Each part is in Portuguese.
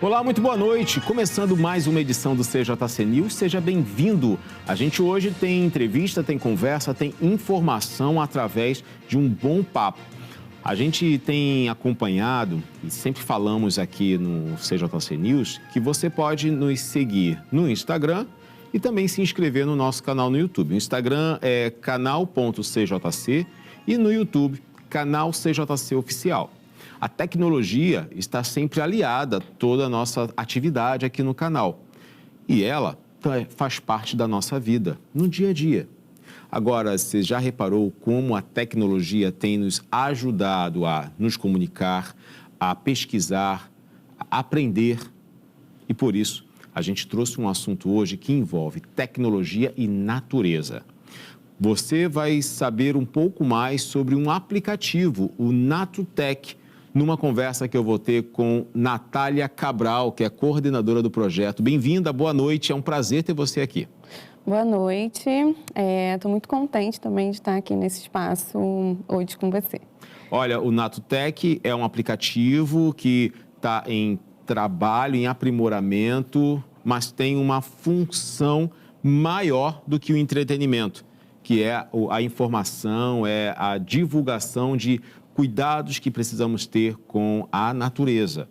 Olá, muito boa noite. Começando mais uma edição do CJC News, seja bem-vindo. A gente hoje tem entrevista, tem conversa, tem informação através de um bom papo. A gente tem acompanhado e sempre falamos aqui no CJC News que você pode nos seguir no Instagram e também se inscrever no nosso canal no YouTube. O Instagram é canal.cjc e no YouTube, canal CJC Oficial. A tecnologia está sempre aliada a toda a nossa atividade aqui no canal. E ela faz parte da nossa vida, no dia a dia. Agora, você já reparou como a tecnologia tem nos ajudado a nos comunicar, a pesquisar, a aprender? E por isso, a gente trouxe um assunto hoje que envolve tecnologia e natureza. Você vai saber um pouco mais sobre um aplicativo, o Natutec, numa conversa que eu vou ter com Natália Cabral, que é coordenadora do projeto. Bem-vinda, boa noite, é um prazer ter você aqui. Boa noite, estou muito contente também de estar aqui nesse espaço hoje com você. Olha, o Natutec é um aplicativo que está em trabalho, em aprimoramento, mas tem uma função maior do que o entretenimento, que é a informação, é a divulgação de cuidados que precisamos ter com a natureza.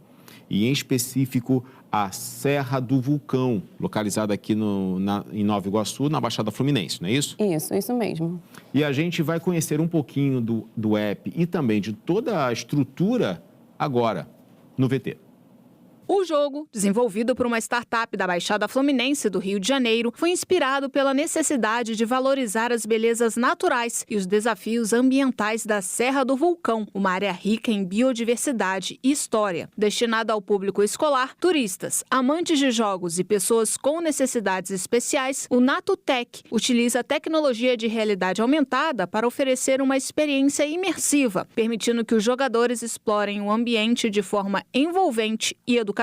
E, em específico, a Serra do Vulcão, localizada aqui em Nova Iguaçu, na Baixada Fluminense, não é isso? Isso mesmo. E a gente vai conhecer um pouquinho do app e também de toda a estrutura agora no VT. O jogo, desenvolvido por uma startup da Baixada Fluminense do Rio de Janeiro, foi inspirado pela necessidade de valorizar as belezas naturais e os desafios ambientais da Serra do Vulcão, uma área rica em biodiversidade e história. Destinada ao público escolar, turistas, amantes de jogos e pessoas com necessidades especiais, o Natutec utiliza a tecnologia de realidade aumentada para oferecer uma experiência imersiva, permitindo que os jogadores explorem o ambiente de forma envolvente e educativa.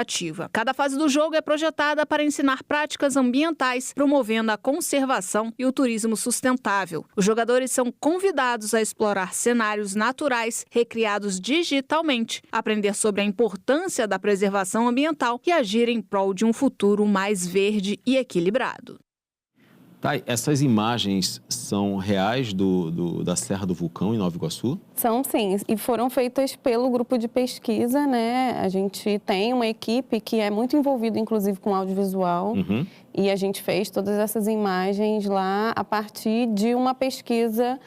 Cada fase do jogo é projetada para ensinar práticas ambientais, promovendo a conservação e o turismo sustentável. Os jogadores são convidados a explorar cenários naturais recriados digitalmente, aprender sobre a importância da preservação ambiental e agir em prol de um futuro mais verde e equilibrado. Tá, essas imagens são reais da Serra do Vulcão em Nova Iguaçu? São sim, e foram feitas pelo grupo de pesquisa, né? A gente tem uma equipe que é muito envolvida, inclusive, com audiovisual. E a gente fez todas essas imagens lá a partir de uma pesquisa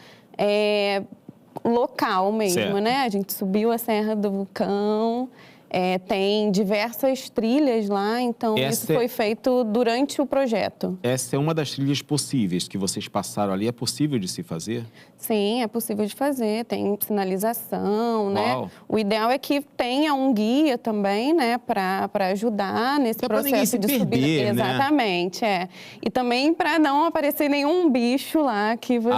local mesmo, certo, né? A gente subiu a Serra do Vulcão. Tem diversas trilhas lá, então isso foi feito durante o projeto. Essa é uma das trilhas possíveis que vocês passaram ali. É possível de se fazer? Sim, é possível de fazer. Tem sinalização, né? O ideal é que tenha um guia também, né? Para ajudar nesse processo de subida. Né? Exatamente, E também para não aparecer nenhum bicho lá que você...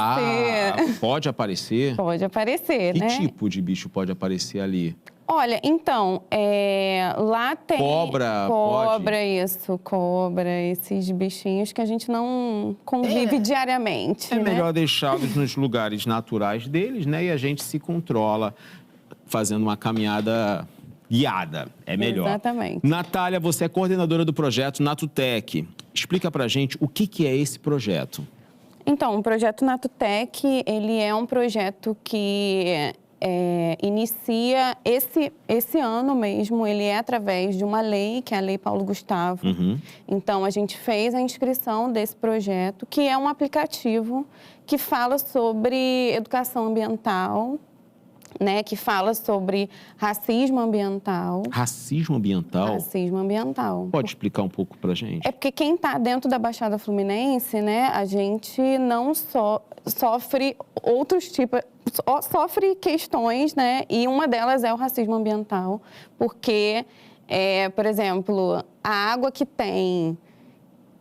Pode aparecer? Pode aparecer, né? Que tipo de bicho pode aparecer ali? Olha, então, lá tem... Cobra, cobra, esses bichinhos que a gente não convive diariamente. É melhor deixá-los nos lugares naturais deles, né? E a gente se controla fazendo uma caminhada guiada. É melhor. Exatamente. Natália, você é coordenadora do projeto Natutec. Explica pra gente o que é esse projeto. Então, o projeto Natutec, ele é um projeto que... inicia esse ano mesmo, ele é através de uma lei, que é a Lei Paulo Gustavo. Então, a gente fez a inscrição desse projeto, que é um aplicativo que fala sobre educação ambiental, né, que fala sobre racismo ambiental. Racismo ambiental? Racismo ambiental. Pode explicar um pouco pra gente? É porque quem está dentro da Baixada Fluminense, né, a gente não só sofre outros tipos, sofre questões, né, e uma delas é o racismo ambiental, porque, por exemplo, a água que tem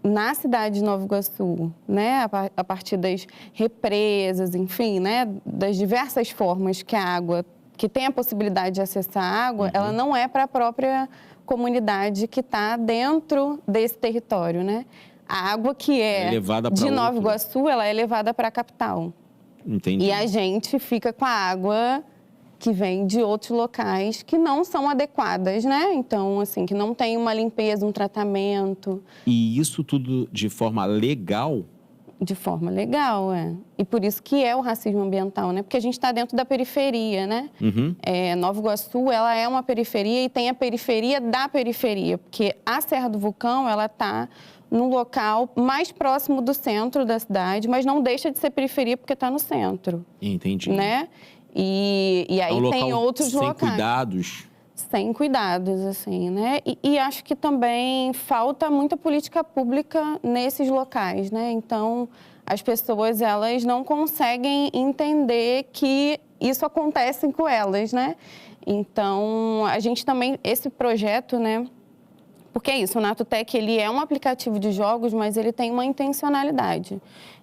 na cidade de Nova Iguaçu, né, a partir das represas, enfim, né, das diversas formas que a água, que tem a possibilidade de acessar a água, ela não é para a própria comunidade que está dentro desse território, né? A água que é de Nova Iguaçu, ela é levada para a capital. Entendi. E a gente fica com a água que vêm de outros locais que não são adequadas, né? Então, assim, que não tem uma limpeza, um tratamento. E isso tudo de forma legal? De forma legal, é. E por isso que é o racismo ambiental, né? Porque a gente está dentro da periferia, né? Nova Iguaçu, ela é uma periferia e tem a periferia da periferia, porque a Serra do Vulcão, ela está no local mais próximo do centro da cidade, mas não deixa de ser periferia porque está no centro. Entendi. Né? E aí um tem outros sem locais. Cuidados. Sem cuidados, assim, né? E acho que também falta muita política pública nesses locais, né? Então, as pessoas, elas não conseguem entender que isso acontece com elas, né? Então, a gente também, esse projeto, né? Porque é isso, o Natutec, ele é um aplicativo de jogos, mas ele tem uma intencionalidade.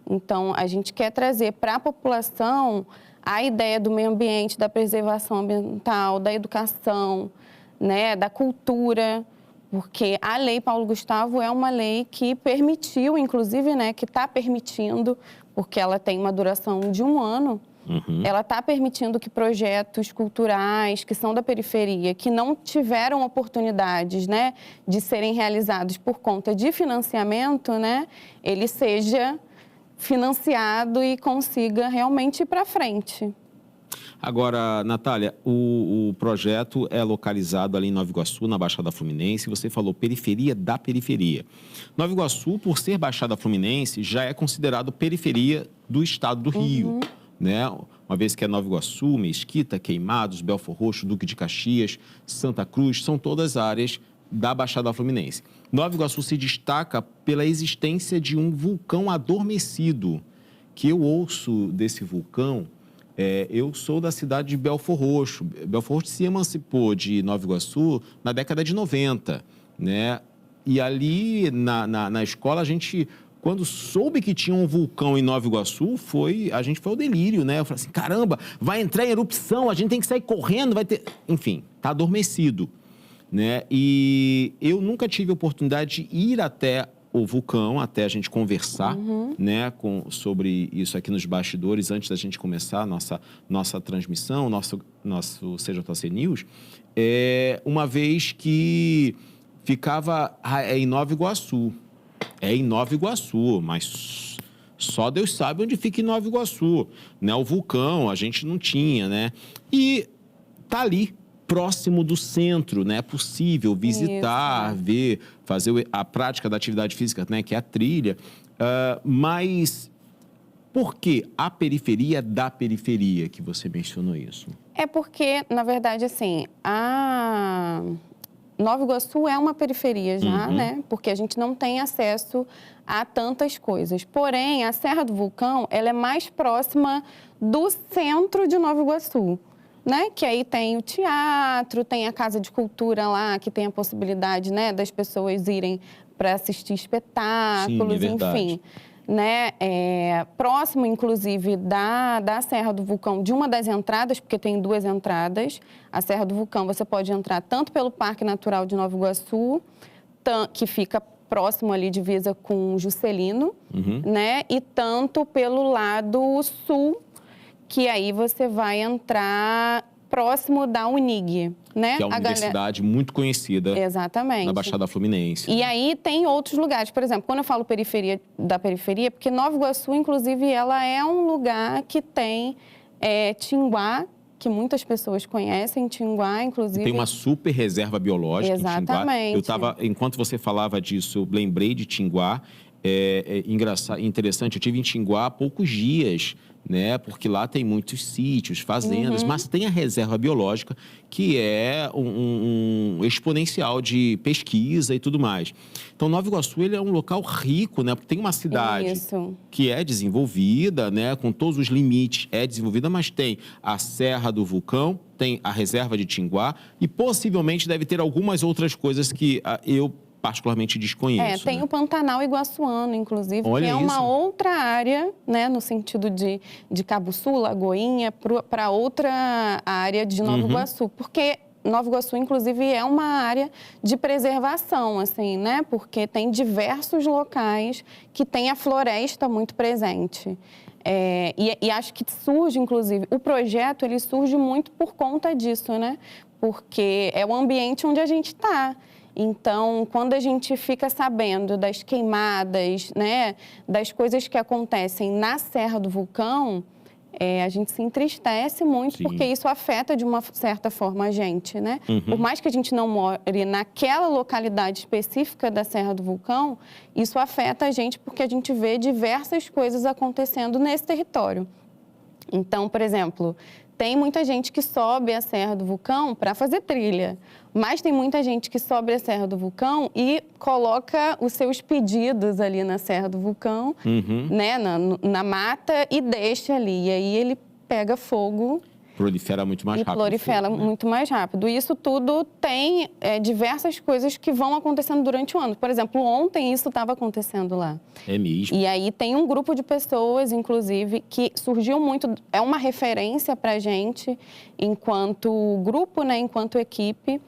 Então, a gente quer trazer para a população a ideia do meio ambiente, da preservação ambiental, da educação, né, da cultura, porque a Lei Paulo Gustavo é uma lei que permitiu, inclusive, né, que está permitindo, porque ela tem uma duração de 1 ano, ela está permitindo que projetos culturais que são da periferia, que não tiveram oportunidades, né, de serem realizados por conta de financiamento, né, ele seja financiado e consiga realmente ir para frente. Agora, Natália, o projeto é localizado ali em Nova Iguaçu, na Baixada Fluminense. Você falou periferia da periferia. Nova Iguaçu, por ser Baixada Fluminense, já é considerado periferia do estado do Rio, né? Uma vez que é Nova Iguaçu, Mesquita, Queimados, Belfor Roxo, Duque de Caxias, Santa Cruz, são todas áreas da Baixada Fluminense. Nova Iguaçu se destaca pela existência de um vulcão adormecido, que eu ouço desse vulcão. Eu sou da cidade de Belfor Roxo. Belfor Roxo se emancipou de Nova Iguaçu na década de 90, né? E ali na escola, a gente, quando soube que tinha um vulcão em Nova Iguaçu, a gente foi ao delírio, né? Eu falei assim, caramba, vai entrar em erupção, a gente tem que sair correndo, vai ter... Enfim, está adormecido, né? E eu nunca tive a oportunidade de ir até o vulcão, até a gente conversar, né, sobre isso aqui nos bastidores, antes da gente começar a nossa transmissão, nosso CJC News, uma vez que ficava em Nova Iguaçu. É em Nova Iguaçu, mas só Deus sabe onde fica em Nova Iguaçu, né? O vulcão a gente não tinha, né? E tá ali, próximo do centro, né? É possível visitar, ver, fazer a prática da atividade física, né? Que é a trilha. Mas por que a periferia da periferia que você mencionou isso? É porque, na verdade, assim, a Nova Iguaçu é uma periferia já, né? Porque a gente não tem acesso a tantas coisas. Porém, a Serra do Vulcão, ela é mais próxima do centro de Nova Iguaçu, né? Que aí tem o teatro, tem a Casa de Cultura lá, que tem a possibilidade, né, das pessoas irem para assistir espetáculos, sim, é verdade. enfim. Né? Próximo, inclusive, da Serra do Vulcão, de uma das entradas, porque tem 2 entradas. A Serra do Vulcão você pode entrar tanto pelo Parque Natural de Nova Iguaçu, que fica próximo ali, divisa com Juscelino, né? E tanto pelo lado sul, que aí você vai entrar próximo da Unig, né? Que é uma universidade muito conhecida. Exatamente. Na Baixada Fluminense. E aí tem outros lugares. Por exemplo, quando eu falo periferia da periferia, porque Nova Iguaçu, inclusive, ela é um lugar que tem Tinguá, que muitas pessoas conhecem, Tinguá, inclusive. Tem uma super reserva biológica. Exatamente. Em Tinguá. Enquanto você falava disso, eu lembrei de Tinguá. Interessante, eu estive em Tinguá há poucos dias, né? Porque lá tem muitos sítios, fazendas, mas tem a reserva biológica, que é um exponencial de pesquisa e tudo mais. Então, Nova Iguaçu, ele é um local rico, né? Porque tem uma cidade que é desenvolvida, né? Com todos os limites, é desenvolvida, mas tem a Serra do Vulcão, tem a reserva de Tinguá e possivelmente deve ter algumas outras coisas que eu particularmente desconheço. Tem, né? O Pantanal Iguaçuano, inclusive, Olha que é isso. uma outra área, né, no sentido de Cabo Sul, Lagoinha, para outra área de Nova Iguaçu. Porque Nova Iguaçu, inclusive, é uma área de preservação, assim, né? Porque tem diversos locais que tem a floresta muito presente. E acho que surge, inclusive, o projeto, ele surge muito por conta disso, né? Porque é o ambiente onde a gente está. Então, quando a gente fica sabendo das queimadas, né, das coisas que acontecem na Serra do Vulcão, a gente se entristece muito, Sim. porque isso afeta de uma certa forma a gente, né? Por mais que a gente não more naquela localidade específica da Serra do Vulcão, isso afeta a gente porque a gente vê diversas coisas acontecendo nesse território. Então, por exemplo, tem muita gente que sobe a Serra do Vulcão para fazer trilha, mas tem muita gente que sobe a Serra do Vulcão e coloca os seus pedidos ali na Serra do Vulcão, né, na mata, e deixa ali. E aí ele pega fogo. Prolifera muito mais rápido. Prolifera fogo, né? muito mais rápido. E isso tudo tem diversas coisas que vão acontecendo durante o ano. Por exemplo, ontem isso estava acontecendo lá. É mesmo. E aí tem um grupo de pessoas, inclusive, que surgiu muito... É uma referência para a gente, enquanto grupo, né, enquanto equipe,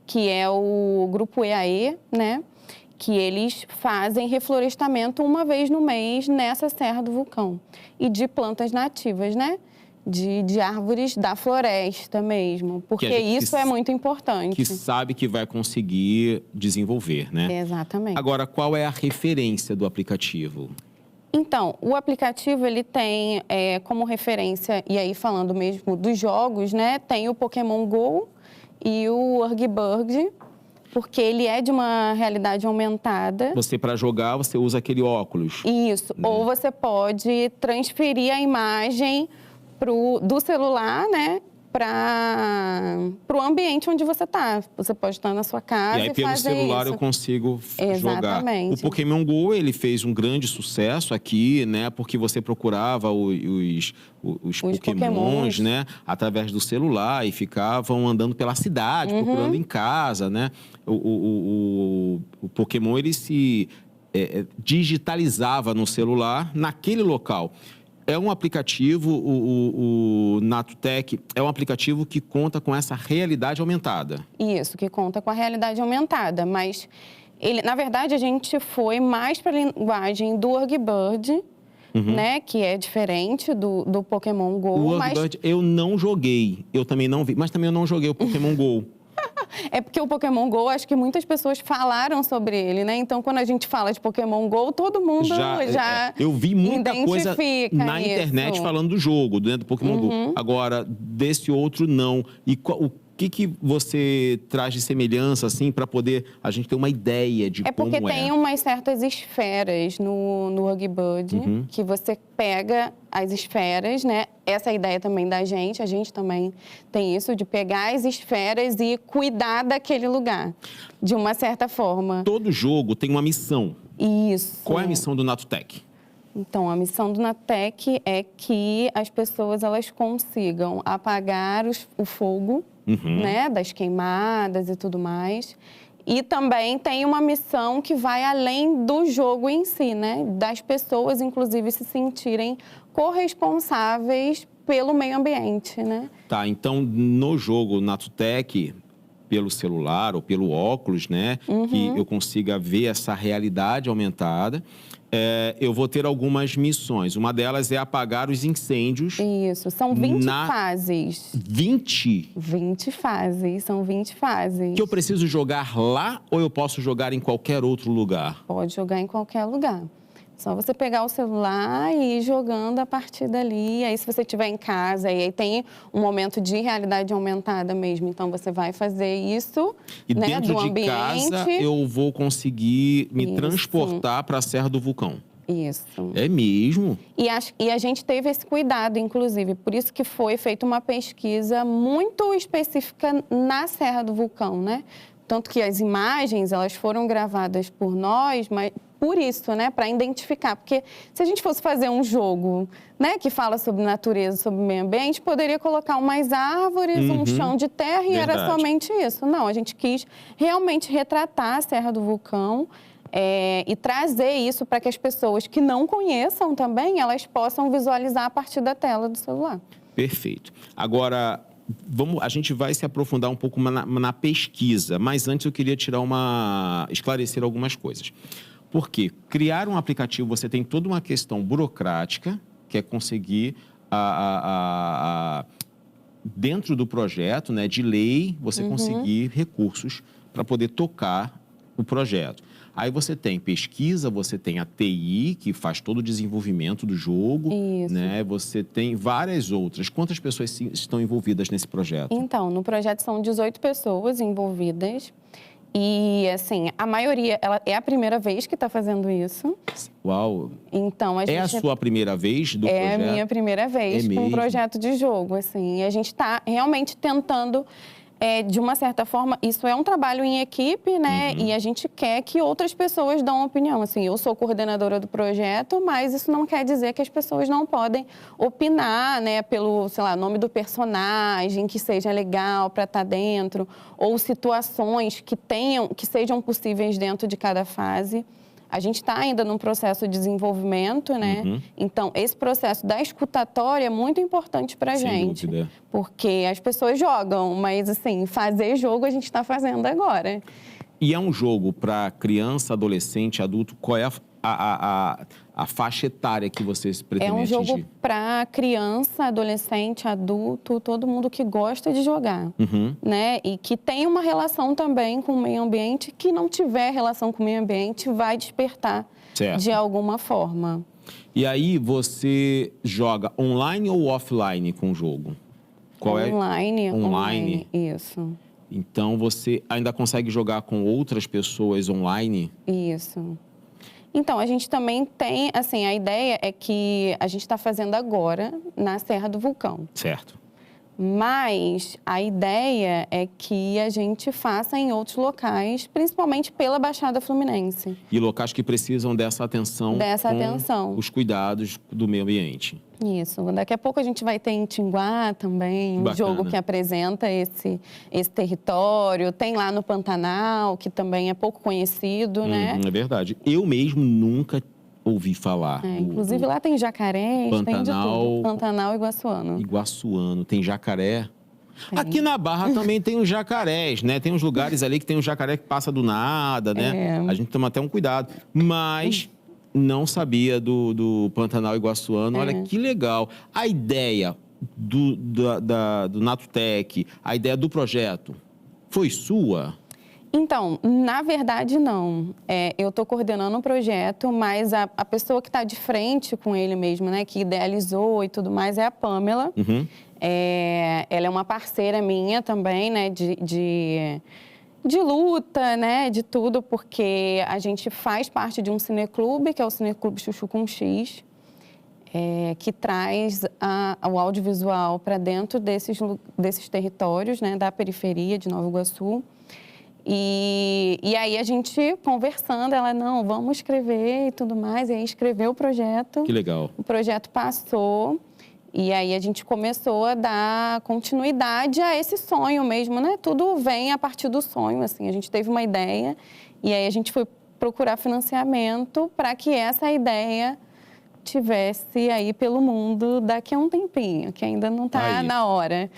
que é o Grupo EAE, né? Que eles fazem reflorestamento uma vez no mês nessa Serra do Vulcão. E de plantas nativas, né? De árvores da floresta mesmo, porque isso é muito importante. Que sabe que vai conseguir desenvolver, né? Exatamente. Agora, qual é a referência do aplicativo? Então, o aplicativo, ele tem como referência, e aí falando mesmo dos jogos, né? Tem o Pokémon GO e o Hugibird, porque ele é de uma realidade aumentada. Você, para jogar, você usa aquele óculos. Isso, né? Ou você pode transferir a imagem do celular, né, para o ambiente onde você está. Você pode estar na sua casa e fazer isso. E aí, pelo celular, eu consigo jogar. O Pokémon GO, ele fez um grande sucesso aqui, né, porque você procurava os Pokémons, né, através do celular e ficavam andando pela cidade, procurando em casa, né. O Pokémon, ele se digitalizava no celular, naquele local. É um aplicativo, o Natutec, é um aplicativo que conta com essa realidade aumentada. Isso, que conta com a realidade aumentada, mas na verdade a gente foi mais para a linguagem do Hugibird, né, que é diferente do Pokémon GO. O Hugibird eu não joguei, eu também não vi, mas também eu não joguei o Pokémon GO. É porque o Pokémon GO, acho que muitas pessoas falaram sobre ele, né? Então, quando a gente fala de Pokémon GO, todo mundo já eu vi muita coisa na isso. internet falando do jogo, do Pokémon GO. Agora, desse outro, não. E o que você traz de semelhança, assim, para poder a gente ter uma ideia de como é? É porque tem umas certas esferas no Hugibird, que você pega as esferas, né? Essa é a ideia também da gente, a gente também tem isso, de pegar as esferas e cuidar daquele lugar, de uma certa forma. Todo jogo tem uma missão. Isso. Qual é a missão do Natutec? Então, a missão do Natutec é que as pessoas elas consigam apagar o fogo, né, das queimadas e tudo mais. E também tem uma missão que vai além do jogo em si, né? Das pessoas, inclusive, se sentirem corresponsáveis pelo meio ambiente, né? Tá, então no jogo Natutec, pelo celular ou pelo óculos, né? Que eu consiga ver essa realidade aumentada. Eu vou ter algumas missões. Uma delas é apagar os incêndios. Isso, são 20 fases. 20? 20 fases, são 20 fases. Que eu preciso jogar lá ou eu posso jogar em qualquer outro lugar? Pode jogar em qualquer lugar. Só você pegar o celular e ir jogando a partir dali. Aí, se você estiver em casa, e aí tem um momento de realidade aumentada mesmo. Então, você vai fazer isso, e né, dentro do de ambiente. casa, eu vou conseguir me transportar para a Serra do Vulcão. Isso. É mesmo? E a gente teve esse cuidado, inclusive. Por isso que foi feita uma pesquisa muito específica na Serra do Vulcão, né? Tanto que as imagens, elas foram gravadas por nós, mas por isso, né, para identificar. Porque se a gente fosse fazer um jogo, né, que fala sobre natureza, sobre meio ambiente, poderia colocar umas árvores, um chão de terra e era somente isso. Não, a gente quis realmente retratar a Serra do Vulcão e trazer isso para que as pessoas que não conheçam também, elas possam visualizar a partir da tela do celular. Perfeito. Agora, a gente vai se aprofundar um pouco na pesquisa, mas antes eu queria esclarecer algumas coisas. Porque criar um aplicativo, você tem toda uma questão burocrática, que é conseguir dentro do projeto, né, de lei, você conseguir recursos para poder tocar o projeto. Aí você tem pesquisa, você tem a TI, que faz todo o desenvolvimento do jogo, né? Você tem várias outras. Quantas pessoas estão envolvidas nesse projeto? Então, no projeto são 18 pessoas envolvidas. E, assim, a maioria, ela é a primeira vez que está fazendo isso. Uau! Então, É a sua primeira vez do projeto? É a minha primeira vez com um projeto de jogo, assim. E a gente está realmente tentando... de uma certa forma, isso é um trabalho em equipe, né? E a gente quer que outras pessoas dão opinião. Assim, eu sou coordenadora do projeto, mas isso não quer dizer que as pessoas não podem opinar, né? Pelo, sei lá, nome do personagem, que seja legal para estar dentro, ou situações que sejam possíveis dentro de cada fase. A gente está ainda num processo de desenvolvimento, né? Então, esse processo da escutatória é muito importante para a gente. Sem dúvida. Porque as pessoas jogam, mas, assim, fazer jogo a gente está fazendo agora. E é um jogo para criança, adolescente, adulto? Qual é a faixa etária que vocês pretendem atingir? É um jogo para criança, adolescente, adulto, todo mundo que gosta de jogar, né? E que tem uma relação também com o meio ambiente, que não tiver relação com o meio ambiente vai despertar de alguma forma. E aí você joga online ou offline com o jogo? Qual online. Online? Isso. Então você ainda consegue jogar com outras pessoas online? Isso. Então, a gente também tem, assim, a ideia é que a gente está fazendo agora na Serra do Vulcão. Certo. Mas a ideia é que a gente faça em outros locais, principalmente pela Baixada Fluminense. E locais que precisam dessa atenção. Os cuidados do meio ambiente. Isso. Daqui a pouco a gente vai ter em Tinguá também, um jogo que apresenta esse território. Tem lá no Pantanal, que também é pouco conhecido, né? É verdade. Eu mesmo nunca ouvi falar. Inclusive lá tem jacaré, tem de tudo. Pantanal e Iguaçuano. Iguaçuano. Tem jacaré? Tem. Aqui na Barra também tem os jacarés, né? Tem uns lugares ali que tem um jacaré que passa do nada, né? A gente toma até um cuidado. Mas não sabia do Pantanal Iguaçuano. Olha que legal. A ideia do Natutec, a ideia do projeto, foi sua? Então, na verdade, não. Eu estou coordenando um projeto, mas a pessoa que está de frente com ele mesmo, né, que idealizou e tudo mais, é a Pamela. Ela é uma parceira minha também, né, de luta, né, de tudo, porque a gente faz parte de um cineclube, que é o Cineclube Chuchu com X, que traz o audiovisual para dentro desses territórios, né, da periferia de Nova Iguaçu. E aí a gente conversando, ela, não, vamos escrever e tudo mais, e aí escreveu o projeto. Que legal. O projeto passou, e aí a gente começou a dar continuidade a esse sonho mesmo, né? Tudo vem a partir do sonho, assim, a gente teve uma ideia, e aí a gente foi procurar financiamento para que essa ideia tivesse aí pelo mundo daqui a um tempinho, que ainda não está na hora.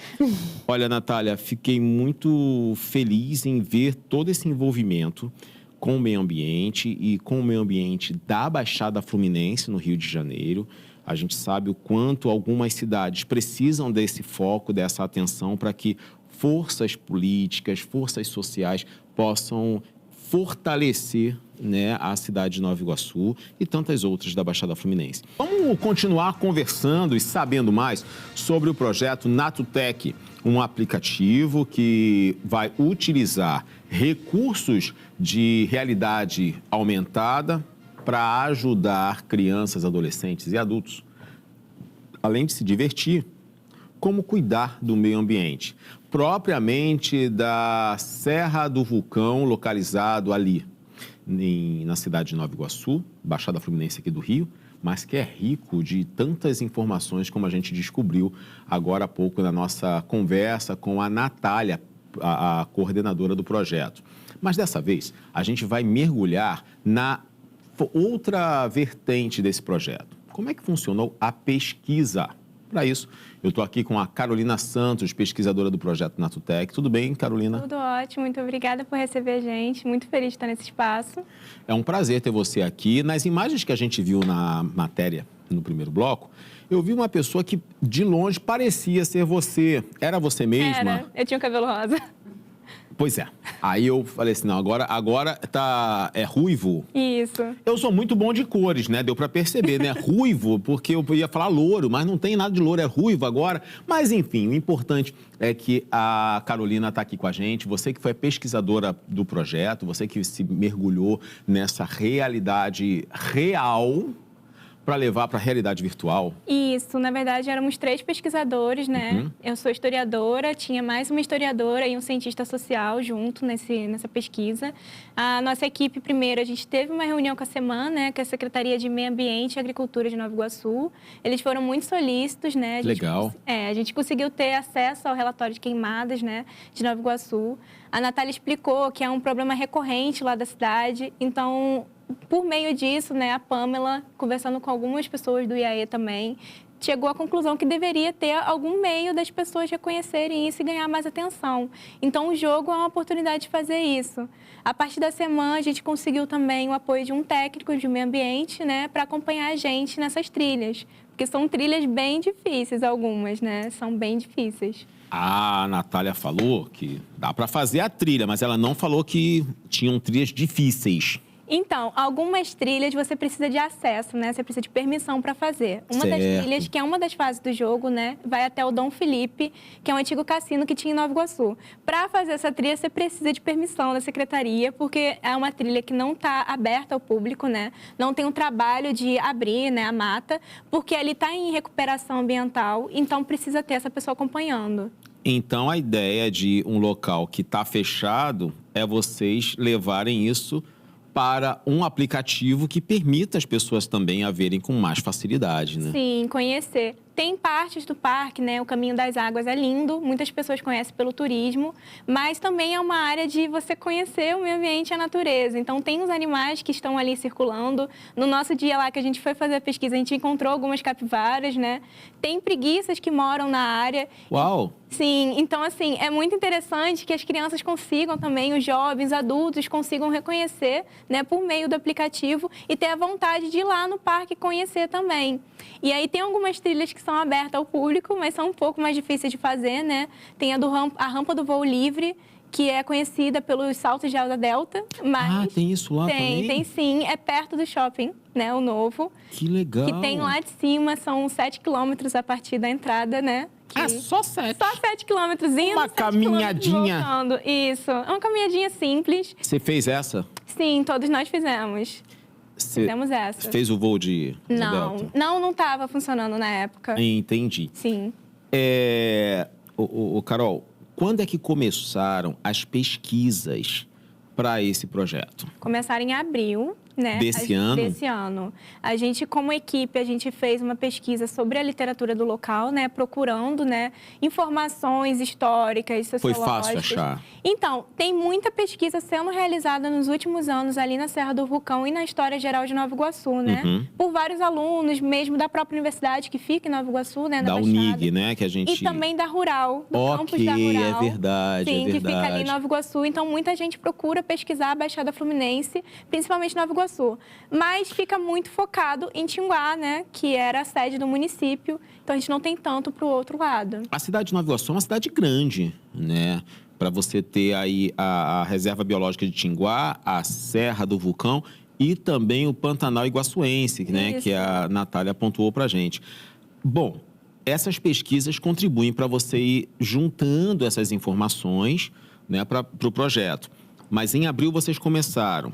Olha, Natália, fiquei muito feliz em ver todo esse envolvimento com o meio ambiente e com o meio ambiente da Baixada Fluminense, no Rio de Janeiro. A gente sabe o quanto algumas cidades precisam desse foco, dessa atenção, para que forças políticas, forças sociais possam fortalecer, né, a cidade de Nova Iguaçu e tantas outras da Baixada Fluminense. Vamos continuar conversando e sabendo mais sobre o projeto Natutec, um aplicativo que vai utilizar recursos de realidade aumentada para ajudar crianças, adolescentes e adultos, além de se divertir, como cuidar do meio ambiente, propriamente da Serra do Vulcão, localizado ali na cidade de Nova Iguaçu, Baixada Fluminense aqui do Rio, mas que é rico de tantas informações como a gente descobriu agora há pouco na nossa conversa com a Natália, a coordenadora do projeto. Mas dessa vez a gente vai mergulhar na outra vertente desse projeto. Como é que funcionou a pesquisa? Para isso, eu estou aqui com a Carolina Santos, pesquisadora do projeto Natutec. Tudo bem, Carolina? Tudo ótimo, muito obrigada por receber a gente. Muito feliz de estar nesse espaço. É um prazer ter você aqui. Nas imagens que a gente viu na matéria no primeiro bloco, eu vi uma pessoa que de longe parecia ser você. Era você mesma? Era, eu tinha o cabelo rosa. Pois é. Aí eu falei assim, não, agora é ruivo. Isso. Eu sou muito bom de cores, né? Deu pra perceber, né? Ruivo, porque eu ia falar louro, mas não tem nada de louro, é ruivo agora. Mas, enfim, o importante é que a Carolina está aqui com a gente. Você que foi pesquisadora do projeto, você que se mergulhou nessa realidade real para levar para a realidade virtual. Isso, na verdade, éramos 3 pesquisadores, né? Eu sou historiadora, tinha mais uma historiadora e um cientista social junto nessa pesquisa. A nossa equipe, primeiro, a gente teve uma reunião com a SEMAN, né? Que é a Secretaria de Meio Ambiente e Agricultura de Nova Iguaçu. Eles foram muito solícitos, né? Legal. A gente conseguiu ter acesso ao relatório de queimadas, né? De Nova Iguaçu. A Natália explicou que é um problema recorrente lá da cidade, então... Por meio disso, né, a Pamela, conversando com algumas pessoas do IAE também, chegou à conclusão que deveria ter algum meio das pessoas reconhecerem isso e ganhar mais atenção. Então, o jogo é uma oportunidade de fazer isso. A partir da semana, a gente conseguiu também o apoio de um técnico de meio ambiente, né, para acompanhar a gente nessas trilhas. Porque são trilhas bem difíceis, algumas, né? São bem difíceis. A Natália falou que dá para fazer a trilha, mas ela não falou que tinham trilhas difíceis. Então, algumas trilhas você precisa de acesso, né? Você precisa de permissão para fazer. Uma das trilhas, que é uma das fases do jogo, né? Vai até o Dom Felipe, que é um antigo cassino que tinha em Nova Iguaçu. Para fazer essa trilha, você precisa de permissão da secretaria, porque é uma trilha que não está aberta ao público, né? Não tem um trabalho de abrir, né, a mata, porque ali está em recuperação ambiental, então precisa ter essa pessoa acompanhando. Então, a ideia de um local que está fechado é vocês levarem isso para um aplicativo que permita as pessoas também a verem com mais facilidade, né? Sim, conhecer. Tem partes do parque, né? O Caminho das Águas é lindo, muitas pessoas conhecem pelo turismo, mas também é uma área de você conhecer o meio ambiente e a natureza. Então, tem os animais que estão ali circulando. No nosso dia lá que a gente foi fazer a pesquisa, a gente encontrou algumas capivaras, né? Tem preguiças que moram na área. Uau! Sim, então, assim, é muito interessante que as crianças consigam também, os jovens, adultos, consigam reconhecer, né, por meio do aplicativo e ter a vontade de ir lá no parque conhecer também. E aí tem algumas trilhas que são abertas ao público, mas são um pouco mais difíceis de fazer, né? Tem a rampa do voo livre, que é conhecida pelos saltos de asa delta, mas... tem isso lá também? Tem sim. É perto do shopping, né? O novo. Que legal! Que tem lá de cima, são 7 quilômetros a partir da entrada, né? Só 7? Só 7 quilômetros indo, uma caminhadinha. Voltando. Isso, é uma caminhadinha simples. Você fez essa? Sim, todos nós fizemos. Fizemos essa. Fez o voo de Delta? Não estava funcionando na época. Entendi. Sim. Carol, quando é que começaram as pesquisas para esse projeto? Começaram em abril, né? Desse ano? Desse ano. A gente, como equipe, a gente fez uma pesquisa sobre a literatura do local, né? Procurando, né, informações históricas, sociológicas. Foi fácil achar? Então, tem muita pesquisa sendo realizada nos últimos anos ali na Serra do Vulcão e na História Geral de Nova Iguaçu, né? Por vários alunos, mesmo da própria universidade que fica em Nova Iguaçu, né? Da UNIG, né? Que a gente... E também da Rural, do campus da Rural. É verdade, sim, é verdade. Que fica ali em Nova Iguaçu. Então, muita gente procura pesquisar a Baixada Fluminense, principalmente Nova Iguaçu. Mas fica muito focado em Tinguá, né? Que era a sede do município. Então, a gente não tem tanto para o outro lado. A cidade de Nova Iguaçu é uma cidade grande, né? Para você ter aí a Reserva Biológica de Tinguá, a Serra do Vulcão e também o Pantanal Iguaçuense, né? Isso. Que a Natália pontuou para a gente. Bom, essas pesquisas contribuem para você ir juntando essas informações, né, para o projeto. Mas em abril vocês começaram.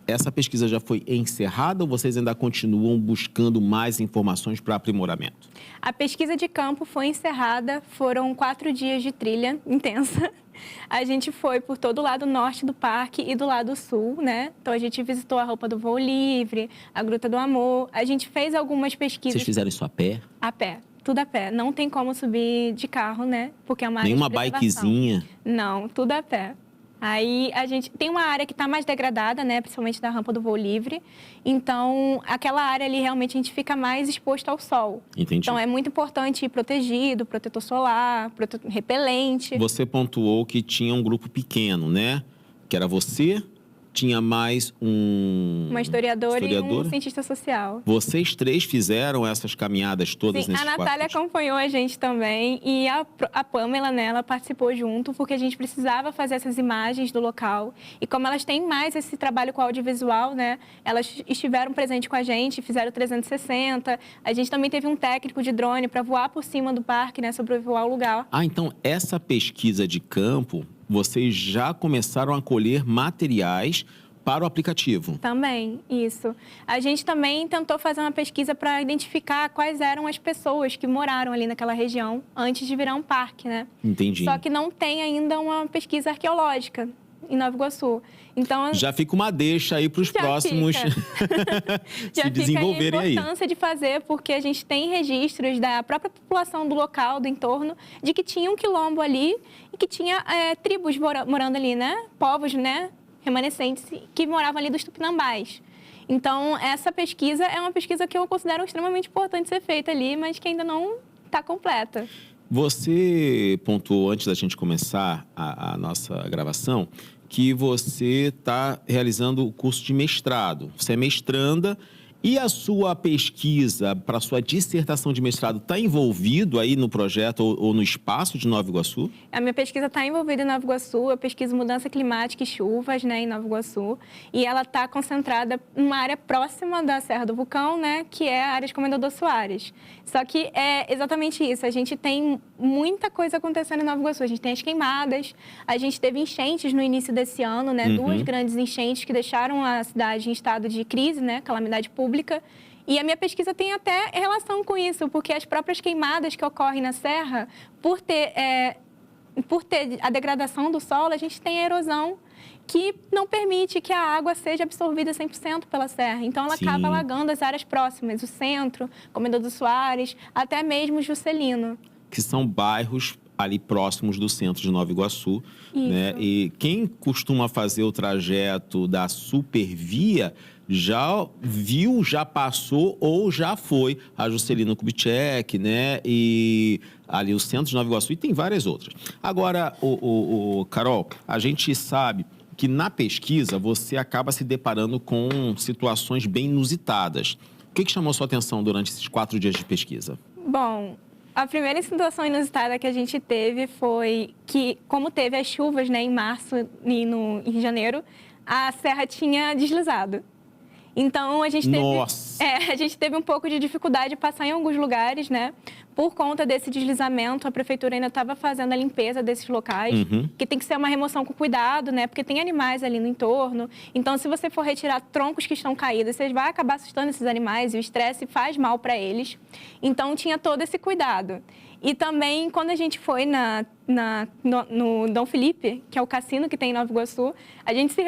Essa pesquisa já foi encerrada ou vocês ainda continuam buscando mais informações para aprimoramento? A pesquisa de campo foi encerrada, foram 4 dias de trilha intensa. A gente foi por todo o lado norte do parque e do lado sul, né? Então, a gente visitou a Rampa do Voo Livre, a Gruta do Amor. A gente fez algumas pesquisas... Vocês fizeram isso a pé? A pé. Tudo a pé. Não tem como subir de carro, né? Porque é uma área Nenhuma de preservação. bikezinha? Não, tudo a pé. Aí, a gente tem uma área que está mais degradada, né? Principalmente da Rampa do Voo Livre. Então, aquela área ali, realmente, a gente fica mais exposto ao sol. Entendi. Então, é muito importante ir protegido, protetor solar, repelente. Você pontuou que tinha um grupo pequeno, né? Que era você, tinha mais uma historiadora e um historiadora? cientista social. Vocês 3 fizeram essas caminhadas todas Sim, nesses a 4 Natália dias? acompanhou a gente também e a Pamela, né, ela participou junto porque a gente precisava fazer essas imagens do local. E como elas têm mais esse trabalho com audiovisual, né, elas estiveram presentes com a gente, fizeram 360. A gente também teve um técnico de drone para voar por cima do parque, né, sobrevoar o lugar. Ah, então essa pesquisa de campo, vocês já começaram a colher materiais para o aplicativo? Também, isso. A gente também tentou fazer uma pesquisa para identificar quais eram as pessoas que moraram ali naquela região antes de virar um parque, né? Entendi. Só que não tem ainda uma pesquisa arqueológica em Nova Iguaçu. Então, Já fica uma deixa aí para os Já próximos já se desenvolverem fica aí aí. a importância de fazer, porque a gente tem registros da própria população do local, do entorno, de que tinha um quilombo ali e que tinha tribos morando ali, né? Povos, né? Remanescentes que moravam ali dos Tupinambás. Então, essa pesquisa é uma pesquisa que eu considero extremamente importante ser feita ali, mas que ainda não está completa. Você pontuou, antes da gente começar a nossa gravação, que você está realizando o curso de mestrado. Você é mestranda e a sua pesquisa para a sua dissertação de mestrado está envolvido aí no projeto ou no espaço de Nova Iguaçu? A minha pesquisa está envolvida em Nova Iguaçu, eu pesquiso mudança climática e chuvas, né, em Nova Iguaçu, e ela está concentrada numa área próxima da Serra do Vulcão, né, que é a área de Comendador Soares. Só que é exatamente isso, a gente tem muita coisa acontecendo em Nova Iguaçu, a gente tem as queimadas, a gente teve enchentes no início desse ano, né, 2 grandes enchentes que deixaram a cidade em estado de crise, né, calamidade pública. E a minha pesquisa tem até relação com isso, porque as próprias queimadas que ocorrem na serra, por ter a degradação do solo, a gente tem a erosão que não permite que a água seja absorvida 100% pela serra. Então, ela acaba alagando as áreas próximas, o centro, Comendador Soares, até mesmo Juscelino. Que são bairros ali próximos do centro de Nova Iguaçu, né? E quem costuma fazer o trajeto da Supervia já viu, já passou ou já foi a Juscelino Kubitschek, né? E ali o centro de Nova Iguaçu e tem várias outras. Agora, Carol, a gente sabe que na pesquisa você acaba se deparando com situações bem inusitadas. O que chamou sua atenção durante esses 4 dias de pesquisa? Bom, a primeira situação inusitada que a gente teve foi que, como teve as chuvas, né, em março e em janeiro, a serra tinha deslizado. Então, a gente teve um pouco de dificuldade de passar em alguns lugares, né? Por conta desse deslizamento, a prefeitura ainda estava fazendo a limpeza desses locais, que tem que ser uma remoção com cuidado, né? Porque tem animais ali no entorno. Então, se você for retirar troncos que estão caídos, você vai acabar assustando esses animais e o estresse faz mal para eles. Então, tinha todo esse cuidado. E também, quando a gente foi no Dom Felipe, que é o cassino que tem em Nova Iguaçu, a gente se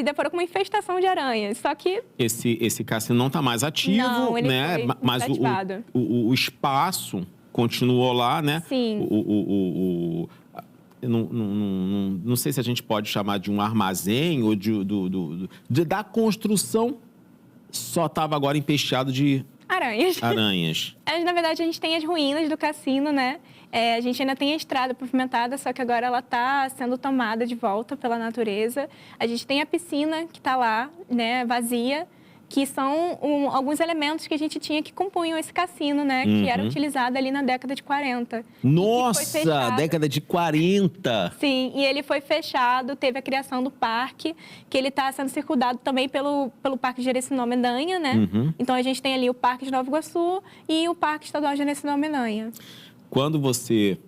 deparou com uma infestação de aranhas. Só que... Esse cassino não está mais ativo, não, ele né? foi Mas o espaço continuou lá, né? Sim. Eu não sei se a gente pode chamar de um armazém ou da construção, só estava agora empesteado de aranhas. Na verdade, a gente tem as ruínas do cassino, né? A gente ainda tem a estrada pavimentada, só que agora ela está sendo tomada de volta pela natureza. A gente tem a piscina que está lá, né, vazia, que são alguns elementos que a gente tinha que compunham esse cassino, né? Que era utilizado ali na década de 40. Nossa, década de 40! Sim, e ele foi fechado, teve a criação do parque, que ele está sendo circundado também pelo Parque Gerecinó Mendanha, né? Então, a gente tem ali o Parque de Nova Iguaçu e o Parque Estadual Gerecinó Mendanha. Quando você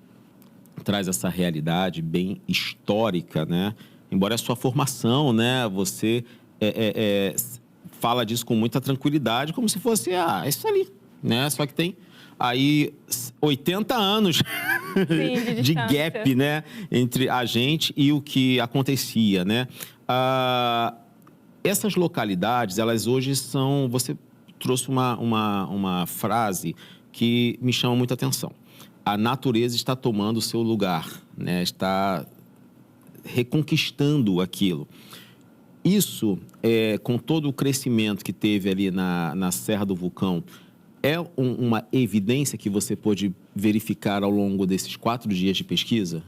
traz essa realidade bem histórica, né? Embora a sua formação, né? Você fala disso com muita tranquilidade, como se fosse, isso ali, né? Só que tem aí 80 anos Sim, de gap, né? Entre a gente e o que acontecia, né? Essas localidades, elas hoje são... Você trouxe uma frase que me chama muita atenção. A natureza está tomando o seu lugar, né? Está reconquistando aquilo. Isso, com todo o crescimento que teve ali na Serra do Vulcão, é uma evidência que você pôde verificar ao longo desses 4 dias de pesquisa?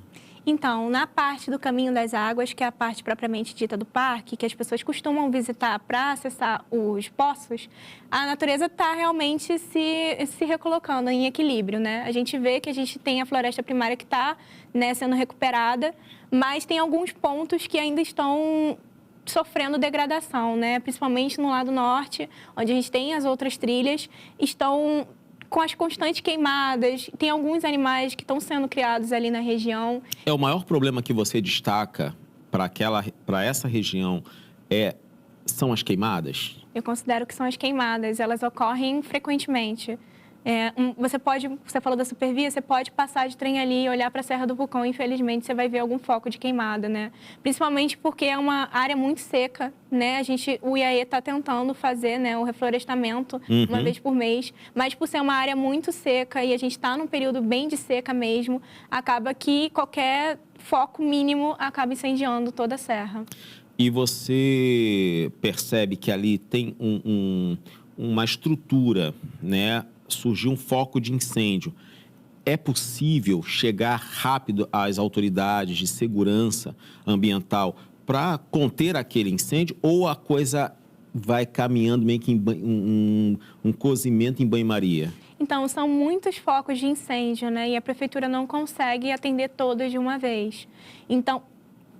Então, na parte do Caminho das Águas, que é a parte propriamente dita do parque, que as pessoas costumam visitar para acessar os poços, a natureza está realmente se recolocando em equilíbrio, né? A gente vê que a gente tem a floresta primária que está, né, sendo recuperada, mas tem alguns pontos que ainda estão sofrendo degradação, né? Principalmente no lado norte, onde a gente tem as outras trilhas, estão com as constantes queimadas. Tem alguns animais que estão sendo criados ali na região. É o maior problema que você destaca para essa região são as queimadas? Eu considero que são as queimadas. Elas ocorrem frequentemente. Você falou da Supervia, você pode passar de trem ali e olhar para a Serra do Vulcão, infelizmente você vai ver algum foco de queimada, né? Principalmente porque é uma área muito seca, né? O IAE está tentando fazer, né, o reflorestamento uma vez por mês, mas por ser uma área muito seca e a gente está num período bem de seca mesmo, acaba que qualquer foco mínimo acaba incendiando toda a serra. E você percebe que ali tem uma estrutura, né? Surgiu um foco de incêndio. É possível chegar rápido às autoridades de segurança ambiental para conter aquele incêndio ou a coisa vai caminhando meio que em um cozimento em banho-maria? Então, são muitos focos de incêndio, né? E a prefeitura não consegue atender todos de uma vez. Então,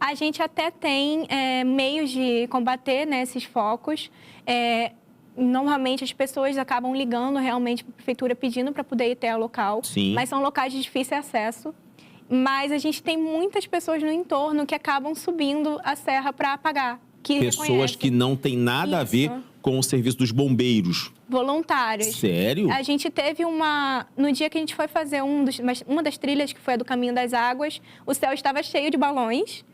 a gente até tem meios de combater, né, esses focos. Normalmente as pessoas acabam ligando realmente para a prefeitura pedindo para poder ir até o local. Sim. Mas são locais de difícil acesso. Mas a gente tem muitas pessoas no entorno que acabam subindo a serra para apagar. Pessoas que não têm nada a ver com o serviço dos bombeiros. Voluntários. Sério? A gente teve no dia que a gente foi fazer uma das trilhas, que foi a do Caminho das Águas, o céu estava cheio de balões.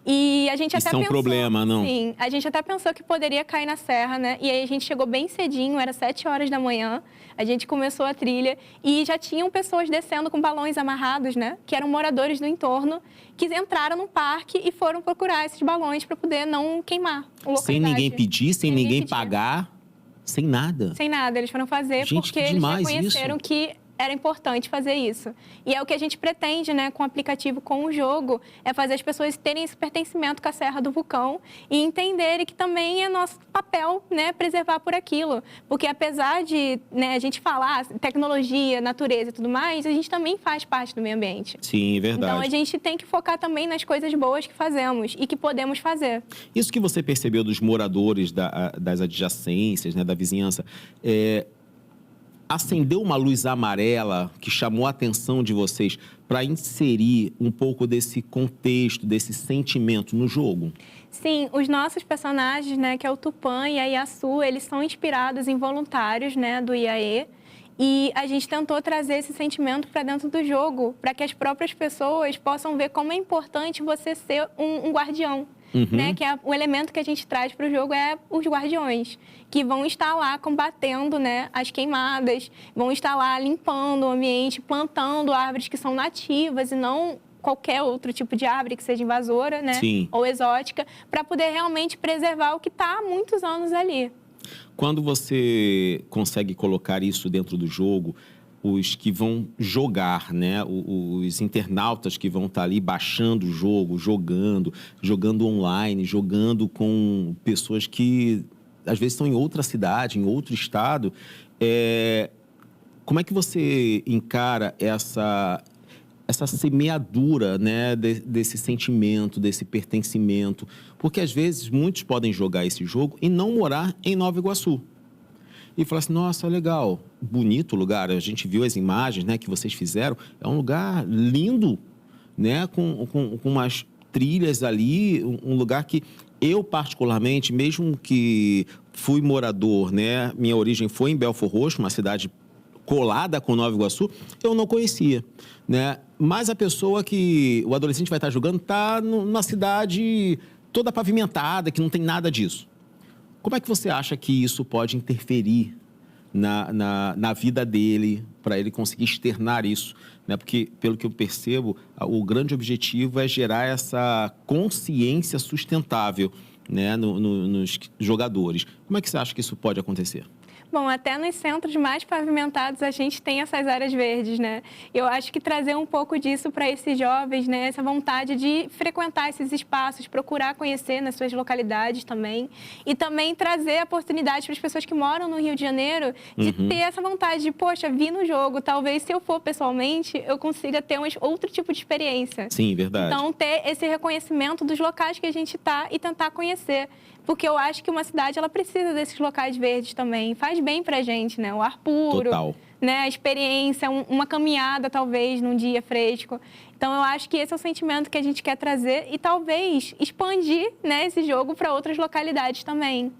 E a gente até pensou... Isso é um problema, não? Sim, a gente até pensou que poderia cair na serra, né? E aí a gente chegou bem cedinho, era 7 horas da manhã, a gente começou a trilha e já tinham pessoas descendo com balões amarrados, né? Que eram moradores do entorno, que entraram no parque e foram procurar esses balões para poder não queimar a localidade. Sem ninguém pedir, sem ninguém pagar, sem nada? Sem nada, eles foram fazer porque eles reconheceram que era importante fazer isso. E é o que a gente pretende, né, com o aplicativo, com o jogo, é fazer as pessoas terem esse pertencimento com a Serra do Vulcão e entenderem que também é nosso papel, né, preservar por aquilo. Porque apesar de, né, a gente falar tecnologia, natureza e tudo mais, a gente também faz parte do meio ambiente. Sim, verdade. Então a gente tem que focar também nas coisas boas que fazemos e que podemos fazer. Isso que você percebeu dos moradores das adjacências, né, da vizinhança, acendeu uma luz amarela que chamou a atenção de vocês para inserir um pouco desse contexto, desse sentimento no jogo? Sim, os nossos personagens, né, que é o Tupã e a Yasu, eles são inspirados em voluntários, né, do IAE. E a gente tentou trazer esse sentimento para dentro do jogo, para que as próprias pessoas possam ver como é importante você ser um guardião. Né? Que o elemento que a gente traz para o jogo é os guardiões, que vão estar lá combatendo, né, as queimadas, vão estar lá limpando o ambiente, plantando árvores que são nativas e não qualquer outro tipo de árvore que seja invasora, né? Sim. Ou exótica, para poder realmente preservar o que está há muitos anos ali. Quando você consegue colocar isso dentro do jogo, os que vão jogar, né? Os internautas que vão estar ali baixando o jogo, jogando online, jogando com pessoas que às vezes estão em outra cidade, em outro estado. Como é que você encara essa semeadura, né, desse sentimento, desse pertencimento? Porque às vezes muitos podem jogar esse jogo e não morar em Nova Iguaçu. E falar assim, nossa, legal, bonito lugar. A gente viu as imagens, né, que vocês fizeram. É um lugar lindo, né, com umas trilhas ali. Um lugar que eu, particularmente, mesmo que fui morador, né, minha origem foi em Belford Roxo, uma cidade colada com Nova Iguaçu, eu não conhecia, né? Mas o adolescente vai estar jogando, está numa cidade toda pavimentada, que não tem nada disso. Como é que você acha que isso pode interferir na vida dele, para ele conseguir externar isso? Né? Porque, pelo que eu percebo, o grande objetivo é gerar essa consciência sustentável, né, nos jogadores. Como é que você acha que isso pode acontecer? Bom, até nos centros mais pavimentados a gente tem essas áreas verdes, né? Eu acho que trazer um pouco disso para esses jovens, né? Essa vontade de frequentar esses espaços, procurar conhecer nas suas localidades também. E também trazer a oportunidade para as pessoas que moram no Rio de Janeiro de ter essa vontade de, poxa, vir no jogo. Talvez se eu for pessoalmente, eu consiga ter outro tipo de experiência. Sim, verdade. Então, ter esse reconhecimento dos locais que a gente está e tentar conhecer. Porque eu acho que uma cidade, ela precisa desses locais verdes também. Faz bem pra gente, né? O ar puro, Total. Né? A experiência, uma caminhada, talvez, num dia fresco. Então, eu acho que esse é o sentimento que a gente quer trazer e talvez expandir, né, esse jogo para outras localidades também.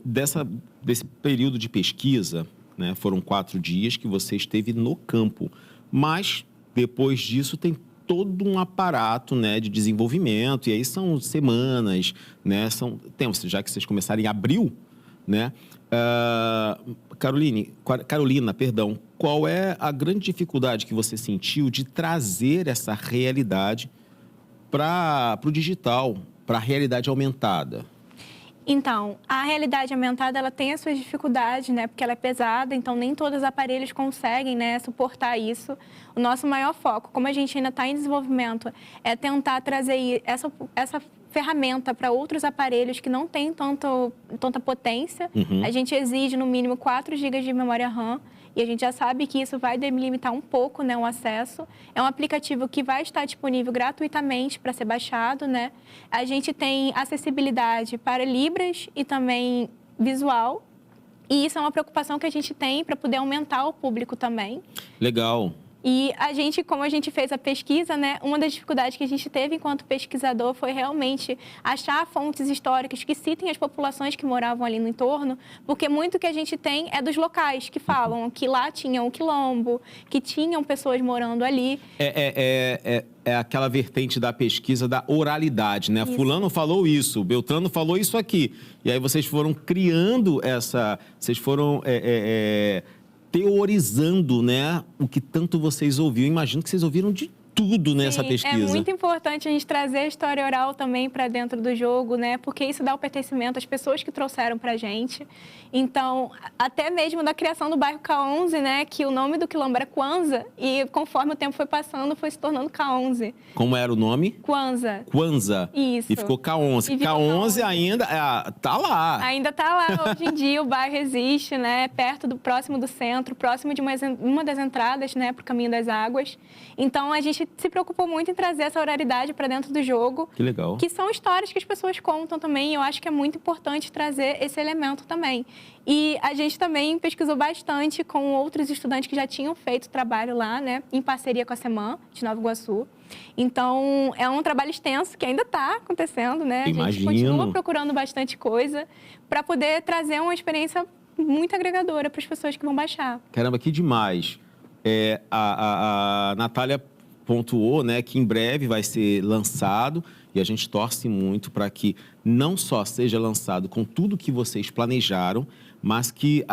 Desse período de pesquisa, né, foram 4 dias que você esteve no campo, mas depois disso tem todo um aparato, né, de desenvolvimento, e aí são semanas, né, já que vocês começaram em abril, né? Carolina, perdão, qual é a grande dificuldade que você sentiu de trazer essa realidade para o digital, para a realidade aumentada? Então, a realidade aumentada, ela tem as suas dificuldades, né? Porque ela é pesada, então nem todos os aparelhos conseguem, né, suportar isso. O nosso maior foco, como a gente ainda está em desenvolvimento, é tentar trazer essa ferramenta para outros aparelhos que não têm tanta potência. A gente exige, no mínimo, 4 GB de memória RAM. E a gente já sabe que isso vai delimitar um pouco, né, o acesso. É um aplicativo que vai estar disponível gratuitamente para ser baixado, né? A gente tem acessibilidade para Libras e também visual. E isso é uma preocupação que a gente tem para poder aumentar o público também. Legal. E a gente, como a gente fez a pesquisa, né, uma das dificuldades que a gente teve enquanto pesquisador foi realmente achar fontes históricas que citem as populações que moravam ali no entorno, porque muito que a gente tem é dos locais que falam que lá tinha um quilombo, que tinham pessoas morando ali. É aquela vertente da pesquisa da oralidade, né? Isso. Fulano falou isso, Beltrano falou isso aqui. E aí vocês foram criando vocês foram teorizando, né, o que tanto vocês ouviram. Imagino que vocês ouviram de tudo nessa pesquisa. É muito importante a gente trazer a história oral também para dentro do jogo, né? Porque isso dá o pertencimento às pessoas que trouxeram para a gente. Então, até mesmo da criação do bairro K11, né? Que o nome do quilombo era Kwanza e conforme o tempo foi passando, foi se tornando K11. Como era o nome? Kwanza. Kwanza. Isso. E ficou K11. K11 ainda tá lá. Ainda tá lá. Hoje em dia o bairro existe, né? Próximo do centro, próximo de uma das entradas, né? Para o Caminho das Águas. Então, a gente se preocupou muito em trazer essa oralidade para dentro do jogo. Que legal. Que são histórias que as pessoas contam também. E eu acho que é muito importante trazer esse elemento também. E a gente também pesquisou bastante com outros estudantes que já tinham feito trabalho lá, né? Em parceria com a SEMAN, de Nova Iguaçu. Então, é um trabalho extenso que ainda está acontecendo, né? Imagino. A gente continua procurando bastante coisa para poder trazer uma experiência muito agregadora para as pessoas que vão baixar. Caramba, que demais. A Natália pontuou, né, que em breve vai ser lançado e a gente torce muito para que não só seja lançado com tudo que vocês planejaram, mas que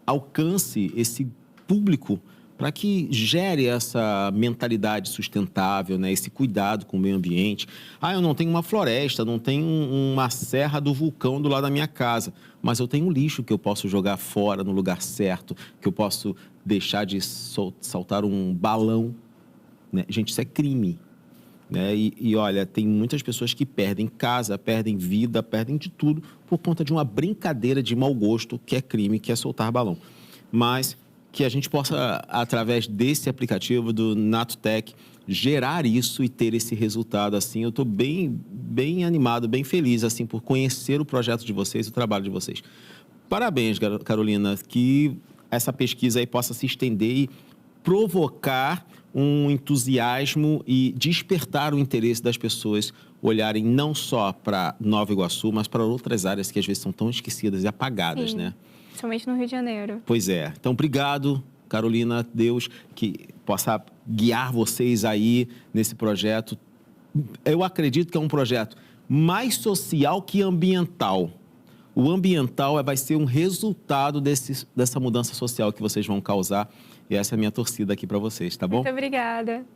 alcance esse público para que gere essa mentalidade sustentável, né, esse cuidado com o meio ambiente. Eu não tenho uma floresta, não tenho uma serra do vulcão do lado da minha casa, mas eu tenho um lixo que eu posso jogar fora no lugar certo, que eu posso deixar de soltar um balão. Né? Gente, isso é crime. Né? E olha, tem muitas pessoas que perdem casa, perdem vida, perdem de tudo por conta de uma brincadeira de mau gosto, que é crime, que é soltar balão. Mas que a gente possa, através desse aplicativo do Natutech, gerar isso e ter esse resultado. Assim, eu estou bem animado, bem feliz assim, por conhecer o projeto de vocês, o trabalho de vocês. Parabéns, Carolina, que essa pesquisa aí possa se estender e provocar um entusiasmo e despertar o interesse das pessoas olharem não só para Nova Iguaçu, mas para outras áreas que às vezes são tão esquecidas e apagadas, Sim, né? Principalmente no Rio de Janeiro. Pois é. Então, obrigado, Carolina. Deus que possa guiar vocês aí nesse projeto. Eu acredito que é um projeto mais social que ambiental. O ambiental vai ser um resultado dessa mudança social que vocês vão causar. E essa é a minha torcida aqui para vocês, tá bom? Muito obrigada.